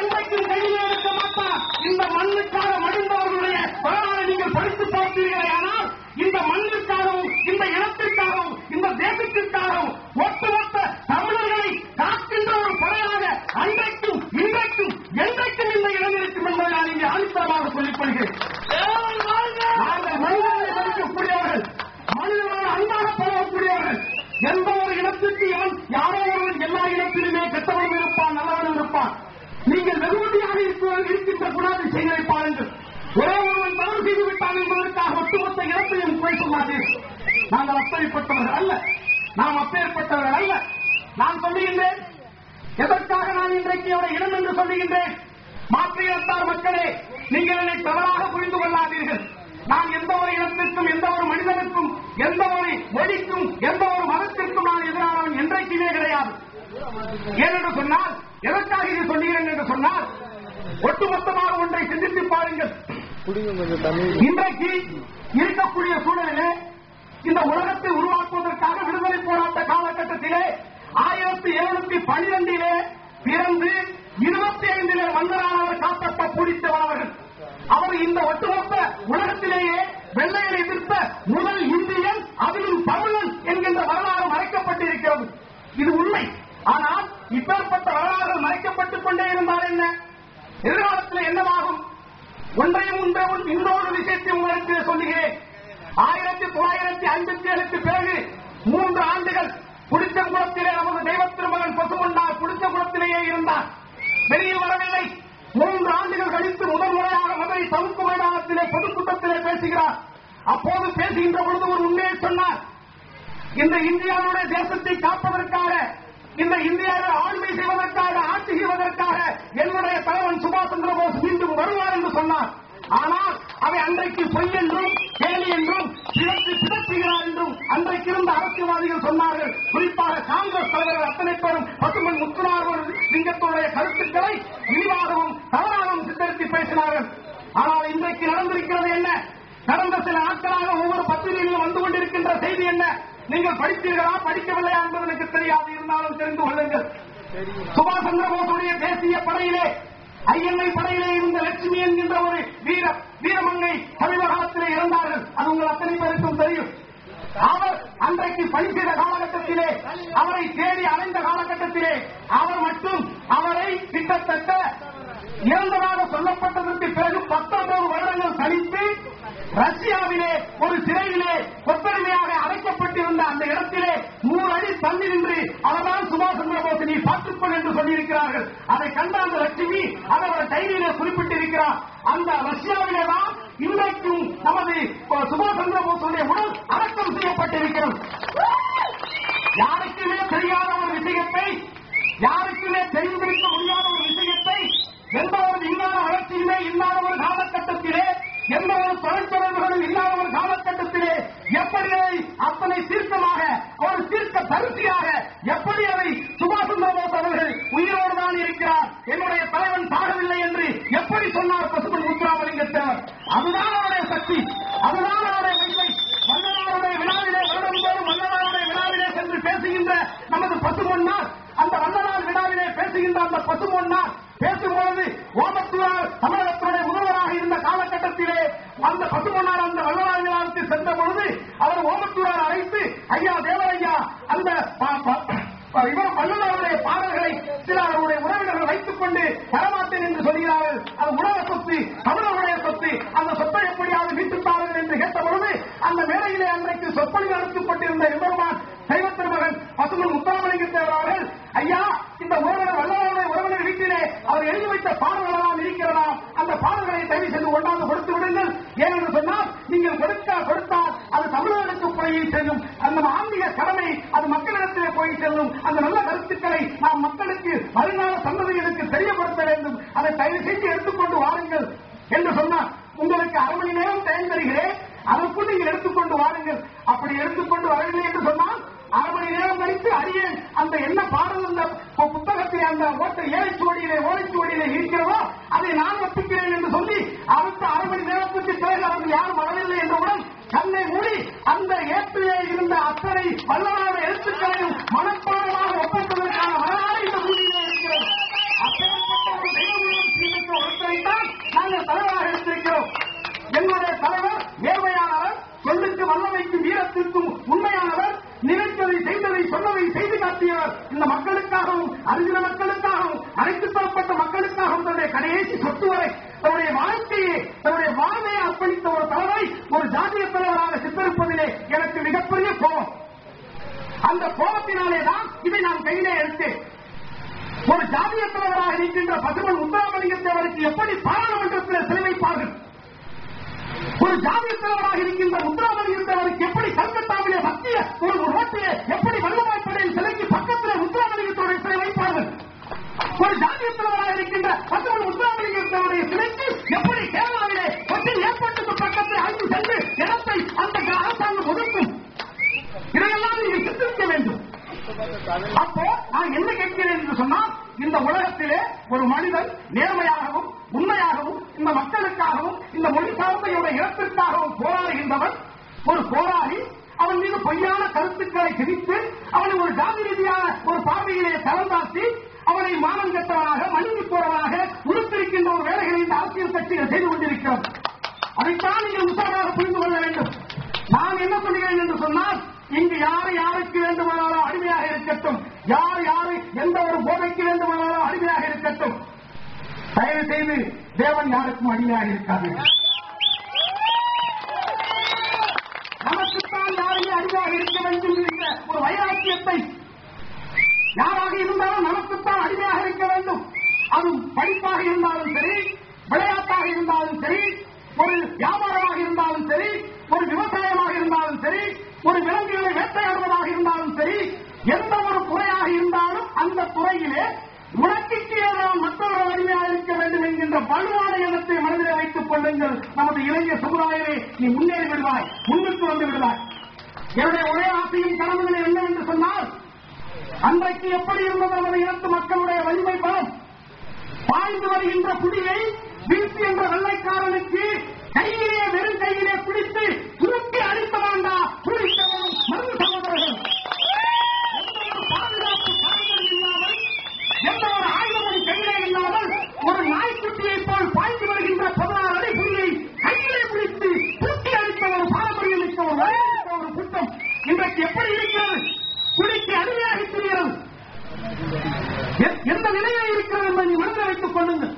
இன்றைக்கும் கையிலே இருக்க மாட்டார். இந்த மண்ணுக்காக மடிந்தவர்களுடைய வரலாறு நீங்கள் படித்து பார்த்தீர்களே, ஆனால் இந்த மண்ணுக்காகவும் இந்த இனத்திற்காகவும் இந்த தேசத்திற்காகவும் ஒட்டுமொத்த தமிழர்களை காக்கின்ற ஒரு படையாக அன்றைக்கும் இன்றைக்கும் என்றைக்கும் இந்த இடம் இருக்கும் என்பதை நான் இங்கே ஆணித்தரமாக சொல்லிக்கொள்கிறேன். நாங்கள் மனிதர்களை மதிக்கக்கூடியவர்கள், மனிதர்களோடு அன்பாக பழகக்கூடியவர்கள். எந்த ஒரு இனத்திற்கு யாரோ ஒருவன் எல்லா இனத்திலுமே கெட்டவனும் இருப்பான், நல்லவனும் இருப்பான். நீங்கள் வெகுமதியாக இருக்கின்ற குணாதி செய்தியை பாருங்கள். ஒரே ஒருவன் தவறு செய்து விட்டான் என்பதற்காக ஒட்டுமொத்த இனத்தையும் குறை சொல்லாதீர்கள். நாங்கள் அப்படிப்பட்டவர்கள் அல்ல, நாம் அப்பேற்பட்டவர்கள் அல்ல. நான் சொல்லுகின்றேன், எதற்காக நான் இன்றைக்கு அவரை இடம் என்று சொல்லுகின்றேன்? மாற்று இனத்தார் மக்களே, நீங்கள் என்னை தவறாக புரிந்து கொள்ளாதீர்கள். நான் எந்த ஒரு இனத்திற்கும், எந்த ஒரு மனிதனுக்கும், எந்த ஒரு மொழிக்கும், எந்த ஒரு மதத்திற்கும் நான் எதிரானவன் என்றைக்குமே கிடையாது. ஏனென்று சொன்னால், எதற்காக இது சொல்லுகிறேன் என்று சொன்னால், ஒட்டுமொத்தமாக ஒன்றை சிந்தித்து பாருங்கள். இன்றைக்கு இருக்கக்கூடிய சூழலிலே இந்த உலகத்தை உருவாக்குவதற்காக விடுதலை போராட்ட காலகட்டத்திலே 1712 பிறந்து 25 மன்னரானவர் காப்பட்ட பிடித்தவர்கள். அவர் இந்த ஒட்டுமொத்த உலகத்திலேயே வெள்ளையரை எதிர்த்த முதல் இந்தியன், அதிலும் தமிழன் என்கின்ற வரலாறு மறைக்கப்பட்டிருக்கிறது. இது உண்மை. ஆனால் இப்பேற்பட்ட வரலாறு மறைக்கப்பட்டுக் கொண்டே இருந்தால் என்ன, எதிர்காலத்தில் என்னவாகும்? ஒன்றையும் இன்னொரு விஷயத்தை உங்களுக்கு சொல்லுகிறேன். 1957 பிறகு 3 ஆண்டுகள் புடிச்சங்குளத்திலே நமது தெய்வ திருமகன் பசுமன்னார் புடிச்சங்குளத்திலேயே இருந்தார், வெளியில் வரவில்லை. 3 ஆண்டுகள் கழித்து முதல் முறையாக மதுரை சவுக்கு மைதானத்திலே பொதுக்கூட்டத்திலே பேசுகிறார். அப்போது பேசுகின்ற பொழுது ஒரு உண்மையை சொன்னார். இந்த இந்தியாவுடைய தேசத்தை காப்பதற்காக, இந்த இந்தியாவை ஆளுமை செய்வதற்காக, ஆட்சி செய்வதற்காக என்னுடைய தலைவன் சுபாஷ் சந்திர போஸ் மீண்டும் வருவார் என்று சொன்னார். ஆனால் அவை அன்றைக்கு பொய் என்றும் கேலி என்றும் பிதற்றுகிறார் என்றும் அன்றைக்கு இருந்த அரசியல்வாதிகள் சொன்னார்கள். குறிப்பாக காங்கிரஸ் தலைவர்கள் அத்தனை பேரும் பசுமன் முத்துராமன் லிங்கத்துடைய கருத்துக்களை விரிவாகவும் தவறாகவும் சித்தரித்து பேசினார்கள். ஆனால் இன்றைக்கு நடந்திருக்கிறது என்ன? கடந்த சில நாட்களாக ஒவ்வொரு பத்திரிகையிலும் வந்து கொண்டிருக்கின்ற செய்தி என்ன? நீங்கள் படித்தீர்களா, படிக்கவில்லையா என்பது எனக்கு தெரியாது, இருந்தாலும் தெரிந்து கொள்ளுங்கள். சுபாஷ் சந்திர போஸுடைய தேசிய படையிலே, ஐஎன்ஐ படையிலே இருந்த லட்சுமி என்கின்ற ஒரு வீரமங்கை சமீப காலத்திலே இறந்தார்கள். அது உங்கள் அத்தனை பேருக்கும் தெரியும். அவர் அன்றைக்கு பணி செய்த காலகட்டத்திலே, அவரை தேடி அடைந்த காலகட்டத்திலே, அவர் மட்டும் அவரை கிட்டத்தட்ட இறந்ததாக சொல்லப்பட்டதற்கு பிறகு 19 வருடங்கள் கழித்து ரஷ்யாவிலே ஒரு சிறையிலே கொத்தடிமையாக அடைக்கப்பட்டிருந்த அந்த இடத்திலே 100 அடி தள்ளி நின்று அவர்தான் சுபாஷ் சந்திர போஸ் நீ பார்த்துக்கொள் என்று சொல்லியிருக்கிறார்கள். அதை கண்ட அந்த லட்சுமி அவருடைய டைரியிலே குறிப்பிட்டிருக்கிறார். அந்த ரஷ்யாவிலே தான் இன்றைக்கும் நமது சுபாஷ் சந்திர போஸுடைய உடல் அடக்கம் செய்யப்பட்டிருக்கிறது. யாருக்குமே தெரியாத ஒரு விஷயத்தை, யாருக்குமே தெரிந்திருக்க முடியாத ஒரு விஷயத்தை, எந்த ஒரு விஞ்ஞான வளர்ச்சியுமே இல்லாத ஒரு காலகட்டத்திலே, எந்த ஒரு தொலைத்தொடர்புகளும் இல்லாத ஒரு காலகட்டத்திலே எப்படி அதை அத்தனை தீர்க்கமாக, ஒரு தீர்க்க தரிசியாக எப்படி அதை சுபாஷ் சந்திர போஸ் அவர்கள் உயிரோடு தான் இருக்கிறார், என்னுடைய தலைவன் சாகவில்லை என்று எப்படி சொன்னார் பசுமன் முத்துராமலிங்கத்தேவர்? அதுதான் அவருடைய சக்தி, அதுதான் அவருடைய வெள்ளை. மன்னனாருடைய விழாவிலே, வருடந்தோறும் மன்னனாருடைய விழாவிலே சென்று பேசுகின்ற நமது பசுமன்னார், அந்த வல்லநாள் விழாவிலே பேசுகின்ற அந்த பசுமன்னார் பேசும்பொழுது ஓமத்தூரார் தமிழகத்துடைய முதல்வராக இருந்த காலகட்டத்திலே அந்த பசுமன்னார் அந்த வல்லநாள் விழாவுக்கு சென்ற பொழுது அவர் ஓமத்தூரார் அழைத்து, ஐயா தேவரையா, அந்த இவர் வல்லநாளுடைய பாடல்களை சில அவருடைய உறவினர்கள் வைத்துக் கொண்டு தரமாட்டேன் என்று சொல்கிறார்கள். அது உலக சொத்து, தமிழருடைய சொத்து, அந்த சொத்தை எப்படியாவது மீட்டுத்தார்கள் என்று கேட்ட பொழுது அந்த மேடையிலே அன்றைக்கு சொற்பொழி நடத்தப்பட்டிருந்த எம்பெருமான் தெய்வ திருமகன் பசுமன் முத்துராமலிங்கத்தேவர் அவர்கள், ஐயா இந்த உறவினர் வல்லநாளுடைய உறவினர் வீட்டிலே அவர் எழுதி வைத்த பாடல்கள் எல்லாம் இருக்கிறதா, அந்த பாடல்களை தயவு செய்து கொண்டாந்து கொடுத்து விடுங்கள். ஏனென்று சொன்னால் நீங்கள் கொடுத்தால் அது தமிழர்களுக்கு போய் செல்லும், அந்த ஆன்மீக கடமை அது மக்களிடத்திலே போய் செல்லும். அந்த நல்ல கருத்துக்களை நாம் மக்களுக்கு வருங்கால சந்ததிகளுக்கு தெரியப்படுத்த வேண்டும். அதை தயவு செய்து எடுத்துக்கொண்டு வாருங்கள் என்று சொன்னார். உங்களுக்கு 1/2 மணி நேரம் டைம் தருகிறேன், அதற்குள் நீங்கள் எடுத்துக்கொண்டு வாருங்கள். அப்படி எடுத்துக்கொண்டு வரவில்லை என்று சொன்னால் 1/2 மணி நேரம் கழித்து அறியேன் அந்த என்ன பாடல் அந்த புத்தகத்தில் அந்த ஓலைச்சுவடியிலே இருக்கிறதோ அதை நான் ஒப்புக்கிறேன் என்று சொல்லி அடுத்த 1/2 மணி நேரத்துக்கு பிறகு அவர்கள் யாரும் வரவில்லை என்றவுடன் கண்ணை மூடி அந்த ஏற்றிலே இருந்த அத்தனை வல்லநாடு எழுத்துக்களையும் மனப்பாடமாக ஒப்பந்ததற்கான வரலாறு இந்த பூமியிலே இருக்கிறது. அப்பேற்பட்ட ஒரு தெய்வம் சீமித்த ஒருத்தரைத்தான் நாங்கள் தலைவராக எடுத்திருக்கிறோம். என்னுடைய தலைவர் நேர்மையானவர், சொல்லுக்கு வல்லமைக்கும் வீரத்திற்கும் உண்மையானவர், நினைத்ததை செய்ததை சொன்னதை செய்து காட்டியவர். இந்த மக்களுக்காகவும் அறிஞர் மக்களுக்காகவும் அனைத்து தரப்பட்ட மக்களுக்காகவும் தன்னுடைய கடைசி சொத்து வரை தன்னுடைய வாழ்க்கையை, தன்னுடைய வாழ்வையை அர்ப்பணித்த ஒரு தலைவரை ஒரு ஜாதிய தலைவராக சித்தரிப்பதிலே எனக்கு மிகப்பெரிய கோபம். அந்த கோபத்தினாலேதான் இதை நான் கையிலே எடுத்தேன். ஒரு ஜாதிய தலைவராக இருக்கின்ற பசுமன் முத்துராமலிங்கத்தேவருக்கு எப்படி பாராளுமன்றத்தில் சிலை வைப்பார்கள்? ஒரு ஜாதிய தலைவராக இருக்கின்ற முத்துராமலிங்கத்தேவருக்கு எப்படி கல்கத்தாவிலே அப்போ நான் என்ன கேட்கிறேன் என்று சொன்னால், இந்த உலகத்திலே ஒரு மனிதன் நேர்மையாகவும் உண்மையாகவும் இந்த மக்களுக்காகவும் இந்த மொழி சார்ந்த இனத்திற்காகவும் போராடுகின்றவன் ஒரு போராளி. அவன் மீது பொய்யான கருத்துக்களை திணித்து அவனை ஒரு ஜாதி ரீதியான ஒரு பார்வையிலே தரந்தாழ்த்தி அவனை மானம் கெட்டவனாக மன்னிப்பு போறவனாக உறுத்திருக்கின்ற ஒரு வேலைகளை இந்த அரசியல் கட்சிகள் செய்து கொண்டிருக்கிறோம். அதைத்தான் நீங்கள் உத்தரவாக புரிந்து கொள்ள வேண்டும். நான் என்ன சொல்கிறேன் என்று சொன்னால், இங்கு யாருக்கு வேண்டுமானாலும் அடிமையாக இருக்கட்டும், யாரு எந்த ஒரு போதைக்கு வேண்டுமானாலும் அடிமையாக இருக்கட்டும். தயவு செய்து தேவன் யாருக்கும் அடிமையாக இருக்காது. நமக்குத்தான் யாரையும் அடிமையாக இருக்க வேண்டும் என்ற ஒரு வைராக்கியத்தை யாராக இருந்தாலும் நமக்குத்தான் அடிமையாக இருக்க வேண்டும். அது படிப்பாக இருந்தாலும் சரி, விளையாட்டாக இருந்தாலும் சரி, ஒரு வியாபாரமாக இருந்தாலும் சரி, ஒரு விவசாயமாக இருந்தாலும் சரி, ஒரு விலங்குகளை வேட்டையாடுவதாக இருந்தாலும் சரி, எந்த ஒரு துறையாக இருந்தாலும் அந்த துறையிலே உனக்கு கீழால் மற்றவர்கள் அடிமையாக இருக்க வேண்டும் என்கின்ற வலுவான எண்ணத்தை மனதிலே வைத்துக் கொள்ளுங்கள். நமது இளைஞர் சமுதாயமே, நீ முன்னேறி விடுவாய், முன்னுக்கு வந்து விடுவாய். என்னுடைய ஒரே ஆசையும் கனவுகளை என்னவென்று சொன்னால், அன்றைக்கு எப்படி இருந்தது நமது இனத்து மக்களுடைய வலிமை பலம், பாய்ந்து வருகின்ற புடியை வீழ்ச்சி என்ற வெள்ளைக்காரனுக்கு கையிலே வெறும் கையிலே பிடித்து துருக்கி அழித்த வேண்டாம் துடித்தவன் மருந்து சகோதரர்கள். எந்த ஒரு பாதுகாப்பு காரணம் இல்லாமல், எந்த ஒரு ஆயுதமணி கையிலே இல்லாமல், ஒரு நாய்க்குட்டியை போல் பாய்ந்து வருகின்ற 16 அடி புலியை கையிலே பிடித்து தூக்கி அழித்த ஒரு பாரம்பரியம் மிக்க ஒரு வலிமைமிக்க ஒரு கூட்டம் இன்றைக்கு எப்படி இருக்கிறது? புலிக்கு அடிமையாக தெரிகிறது. எந்த நிலையில் இருக்கிறது என்பதை நீ மனதில் வைத்துக் கொள்ளுங்கள்.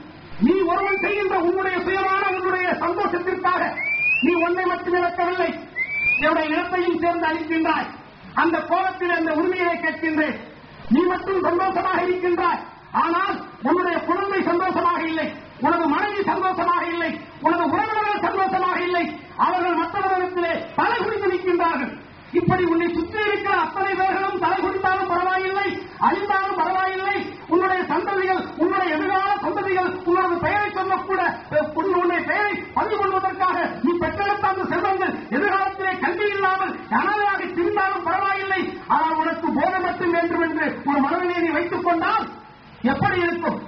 நீ ஒருவன் செய்கின்ற உன்னுடைய சுயமான உன்னுடைய சந்தோஷத்திற்காக நீ ஒன்றை மட்டும் இழக்கவில்லை, என்னுடைய இனத்தையும் சேர்ந்து அளிக்கின்றாய். அந்த கோலத்தில் அந்த உரிமையை கேட்கின்றேன். நீ மட்டும் சந்தோஷமாக இருக்கின்றாய், ஆனால் உன்னுடைய குழந்தை சந்தோஷமாக இல்லை, உனது மனைவி சந்தோஷமாக இல்லை, உனது உறவினர்கள் சந்தோஷமாக இல்லை. அவர்கள் மற்றவர்களிடத்திலே தலை குடித்து நிற்கின்றார்கள். இப்படி உன்னை சுற்றி இருக்கிற அத்தனை பேர்களும் தலை குடித்தாலும் பரவாயில்லை, அழிந்தாலும் பரவாயில்லை. உன்னுடைய சந்ததிகள், உன்னுடைய எதிர்கால சந்ததிகள் உன்னோட பெயரை சொல்லக்கூட உன்னுடைய பெயரை பதிவு கொள்வதற்காக நீ பெற்றெடுத்த அந்த செல்வங்கள் எதிர்காலத்திலே கல்வி இல்லாமல் அனாதையாக திரிந்தாலும் பரவாயில்லை. ஆனால் உனக்கு போதை மட்டும் வேண்டும் என்று ஒரு மனதிலே நீ வைத்துக் கொண்டால் எப்படி இருக்கும்?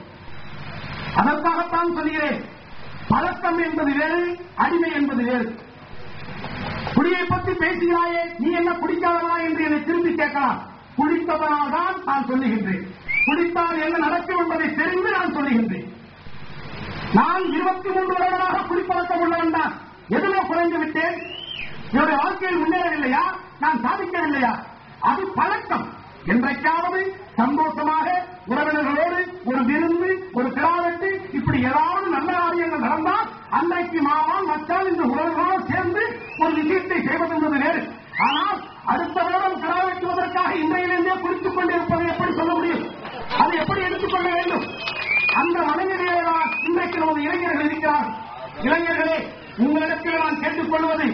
அதற்காகத்தான் சொல்கிறேன், பழக்கம் என்பது வேறு, அடிமை என்பது வேறு. குடியை பற்றி பேசுகிறாயே, நீ என்ன குடிக்காதவனா என்று என்னை திரும்பி கேட்கலாம். குடித்தவனால் தான் நான் சொல்லுகின்றேன். குடித்தால் என்ன நடக்கும் என்பதை தெரிந்து நான் சொல்லுகின்றேன். நான் 23 வருடமாக குடிப்பழக்கம் உள்ளவன் தான். எதுவோ குறைந்து விட்டேன். என்னுடைய வாழ்க்கையில் முன்னேறவில்லையா? நான் சாதிக்கவில்லையா? அது பழக்கம். என்றைக்காவது சந்தோஷமாக உறவினர்களோடு ஒரு விருந்து, ஒரு கிராவெட்டு, இப்படி ஏதாவது நல்ல காரியங்கள் நடந்தால் அன்றைக்கு மாமான் மச்சான் இந்த உறவுகளோடு சேர்ந்து ஒரு விஷயத்தை செய்வது என்பது வேறு. ஆனால் அடுத்த வருடம் கிராவெட்டுவதற்காக இன்றையிலிருந்தே குடித்துக் கொண்டிருப்பதை எப்படி சொல்ல முடியும்? அதை எப்படி எடுத்துக்கொள்ள வேண்டும்? அந்த மனநிலையிலே தான் இன்றைக்கு நமது இளைஞர்கள் இருக்கிறார்கள். இளைஞர்களே, உங்களிடத்தில் நான் கேட்டுக் கொள்வது,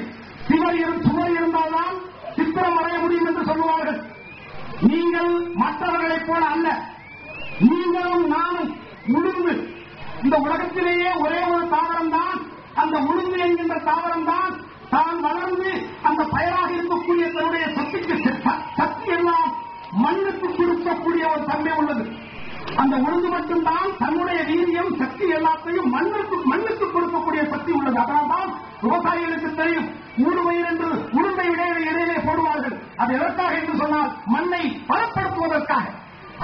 சுவர் இருந்தால்தான் சித்திரம் வரைய முடியும் என்று சொல்லுவார்கள். நீங்கள் மற்றவர்களைப் போல அல்ல. நீங்களும் நானும் உளுந்து, இந்த உலகத்திலேயே ஒரே ஒரு தாவரம் தான், அந்த உளுந்து என்கின்ற தாவரம் தான் தான் வளர்ந்து அந்த பயிராக இருக்கக்கூடிய தன்னுடைய சக்தி எல்லாம் மண்ணுக்கு கொடுக்கக்கூடிய ஒரு தன்மை உள்ளது. அந்த உளுந்து மட்டும்தான் தன்னுடைய வீரியம் சக்தி எல்லாத்தையும் மண்ணுக்கு கொடுக்கக்கூடிய சக்தி உள்ளது. அதனால்தான் விவசாயிகளுக்கு தெரியும், ஊடுபயிர் என்று உளுந்தை இடையிலே போடுவார்கள். அது எதற்காக என்று சொன்னால் மண்ணை பலப்படுத்துவதற்காக.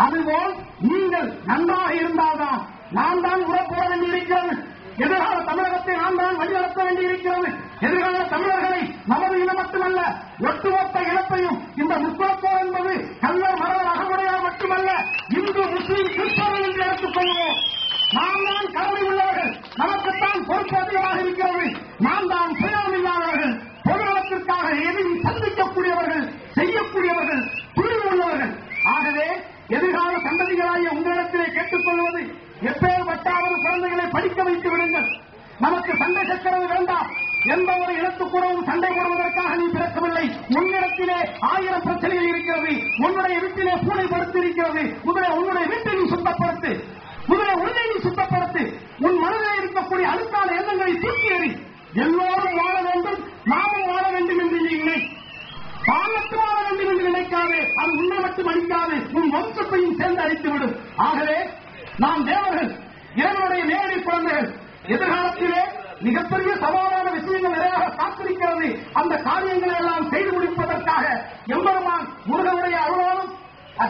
அதுபோல் நீங்கள் நன்றாக இருந்தால்தான் நான் தான் உரப்போட வேண்டியிருக்கிறது. எதிர்கால தமிழகத்தை நாம் தான் வழிநடத்த வேண்டியிருக்கிறது. எதிர்கால தமிழர்களை நமது இனம் மட்டுமல்ல, ஒட்டுமொத்த இனத்தையும் இந்த முற்போர் என்பது கல்லர் மரவர் அகமுடையார் மட்டுமல்ல, இந்து முஸ்லீம் கிறிஸ்தவர்கள் என்று எடுத்துக் கொள்வோம். நாம் தான் கடமை உள்ளவர்கள், நமக்குத்தான் பொறுப்பு அதிகமாக இருக்கிறது. நாம் தான் சுயம் இல்லாதவர்கள், பொதுநலத்திற்காக எதையும் சந்திக்கக்கூடியவர்கள், செய்யக்கூடியவர்கள், துணிவு உள்ளவர்கள். ஆகவே எதிர்கால சந்ததிகளாகிய உங்களிடத்திலே கேட்டுக் கொள்வது, எப்பேற்பட்டாவது குழந்தைகளை படிக்க வைத்து விடுங்கள். நமக்கு சண்டை சச்சரவு வேண்டாம். எந்த ஒரு இனத்துக்கூடவும் சண்டை போடுவதற்காக நீ பிறக்கவில்லை. உன்னிடத்திலே 1000 பிரச்சனைகள் இருக்கிறது. உன்னுடைய வீட்டிலே பூனை படுத்து இருக்கிறது. உன்னுடைய வீட்டை நீ சுத்தப்படுத்து, உள்ளே நீ சுத்தப்படுத்து. உன் மனதில் இருக்கக்கூடிய அழுக்கான எண்ணங்களை தூக்கி எறி. எல்லோரும் வாழ வேண்டும், நாமும் வாழ வேண்டும் என்று நீ நினை. வாழ வேண்டும் என்று நினைக்காது. அழிக்காது, அது உன்னை மட்டும் அழிக்காது, உன் வம்சத்தையும் சேர்ந்து அழித்துவிடும். ஆகவே நாம் தேவர்கள், இறைவனுடைய நேரடி குழந்தைகள். எதிர்காலத்திலே மிகப்பெரிய சவாலான விஷயங்கள் நிறைய காத்திருக்கிறது. அந்த காரியங்களை எல்லாம் செய்து முடிப்பதற்காக எம்பெருமான் முருகனுடைய அருளாலும்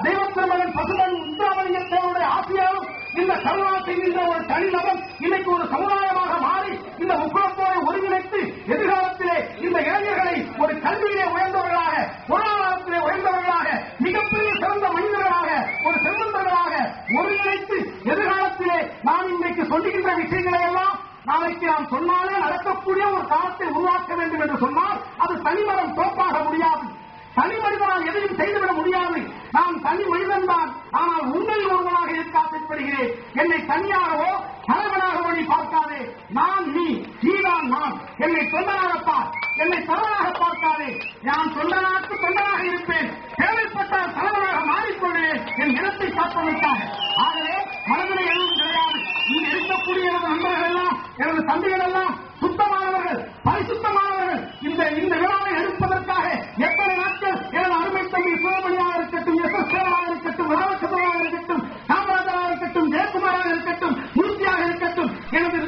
தெய்வத்திருமகன் பசுமன் முத்துராமலிங்கத்தேவனுடைய ஆசையாலும் இந்த கருணா செய்கின்ற ஒரு தனிநபர் இன்னைக்கு ஒரு சமுதாயமாக மாறி இந்த முக்குளத்தோரை ஒருங்கிணைத்து எதிர்காலத்திலே இந்த இளைஞர்களை ஒரு கல்வியிலே உயர்ந்தவர்களாக, பொருளாதாரத்திலே உயர்ந்தவர்களாக, மிகப்பெரிய சிறந்த மனிதர்களாக, ஒரு செல்வந்தர்களாக ஒருங்கிணைத்து எதிர்காலத்திலே நான் இன்றைக்கு சொல்லுகின்ற விஷயங்களை எல்லாம் நாளைக்கு நாம் சொன்னாலே நடக்கக்கூடிய ஒரு காலத்தை உருவாக்க வேண்டும் என்று சொன்னால் அது தனிமரம் தோப்பாக முடியாது. தனி மனிதனால் எதையும் செய்துவிட முடியாது. நான் தனி மனிதன் தான். ஆனால் உண்மையில் ஒருவனாக இருக்க ஆசைப்படுகிறேன். என்னை தனியாகவோ தலைவனாகவோ நீ பார்க்காதே. நான் நீதான் நான். என்னை தொண்டனாக பார், என்னை தலைவனாக பார்க்காதே. நான் தொண்டனாக்கு தொண்டனாக இருப்பேன். தேவைப்பட்டால் தலைவனாக மாறிக்கொள்வேன் என் இனத்தை காப்பதற்காக. ஆகவே மனதிலே எதுவும் கிடையாது. இங்கு இருக்கக்கூடிய எனது நண்பர்கள் எல்லாம், எனது தந்தைகள் எல்லாம் சுத்தமானவர்கள், பரிசுத்தமானவர்கள். இந்த விழாவை எடுப்பதற்காக எத்தனை நாட்கள் எனது அருமை தம்பி சுப்பிரமணியாக இருக்கட்டும், எஸ்எஸ்ஆராக இருக்கட்டும், ராமச்சந்திரனாக இருக்கட்டும், காமராஜராக இருக்கட்டும், ஜெயக்குமாராக இருக்கட்டும், மூர்த்தியாக இருக்கட்டும், எனது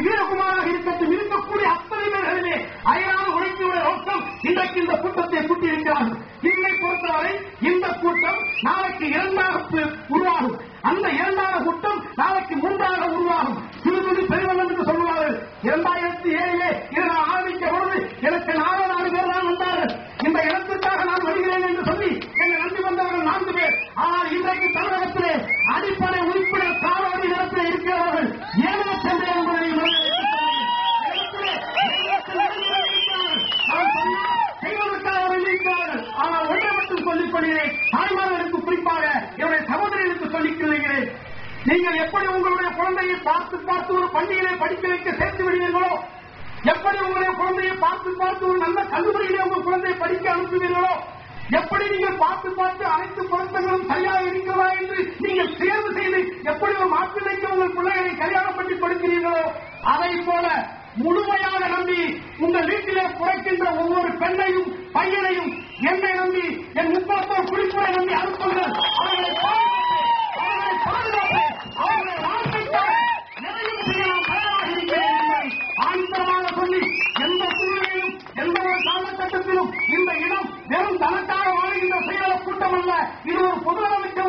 வீரகுமாராக இருக்கட்டும், இருக்கக்கூடிய அத்தனை பேர்களிலே அயரான உழைப்பியுடைய நோக்கம் இன்றைக்கு இந்த கூட்டத்தை கூட்டியிருக்கிறார்கள். என்னை பொறுத்தவரை இந்த கூட்டம் நாளைக்கு இரண்டாக உருவாகும். அந்த இரண்டாக கூட்டம் நாளைக்கு மூன்றாக உருவாகும். சிறுதுளி பெருவெள்ளம் என்று சொல்லுவார்கள். 2007 இதை நான் ஆரம்பிக்க பொழுது எனக்கு 4 பேர் தான் வந்தார்கள். இந்த இடத்திற்காக நான் வருகிறேன் என்று சொல்லி என்னை நம்பி வந்தவர்கள் 4 பேர். ஆனால் இன்றைக்கு தமிழகத்திலே அடிப்படை உறுப்பினர் காலாவதி நிலத்தில் இருக்கிறவர்கள் 7 லட்சம் பேர் என்பதை செய்வதற்காக இருக்கிறார்கள். ஆனால் ஒன்றை மட்டும் சொல்லிக் கொள்கிறேன், தாய்மார்களுக்கு குறிப்பாக என்னுடைய சகோதரிகளுக்கு சொல்லிக் கொள்கிறேன். நீங்கள் எப்படி உங்களுடைய குழந்தையை பார்த்து ஒரு பள்ளியிலே படிக்க வைக்க சேர்த்து விடுவீர்களோ, எப்படி உங்களுடைய குழந்தையை பார்த்து ஒரு நல்ல கல்லூரியிலே உங்கள் குழந்தையை படிக்க அனுப்புவீர்களோ, எப்படி நீங்கள் பார்த்து அனைத்து பொருத்தங்களும் சரியாக இருக்கிறதா என்று நீங்கள் தேர்வு செய்து எப்படி ஒரு மாப்பிள்ளைக்கு உங்கள் பிள்ளைகளை கல்யாணம் பண்ணி கொடுக்கிறீர்களோ, அதை போல முழுமையாக நம்பி உங்கள் வீட்டிலே புறக்கின்ற ஒவ்வொரு பெண்ணையும் பையனையும் என்னை நம்பி என் முப்பத்தோர் குறிப்புரை நம்பி அனுப்புங்கள். அவர்களை பாதுகாப்பேன், அவர்களை வாழ்க்கைக்காக நிறைய செய்ய நான் தயாராக இருக்கிறேன் என்பதை ஆணித்தரமாக சொல்லி எந்த சூழ்நிலையிலும் எந்த ஒரு காலகட்டத்திலும் இந்த இடம் வெறும் தனக்காக வாழ்கின்ற செயல கூட்டம் அல்ல. இது ஒரு பொதுநலமிக்க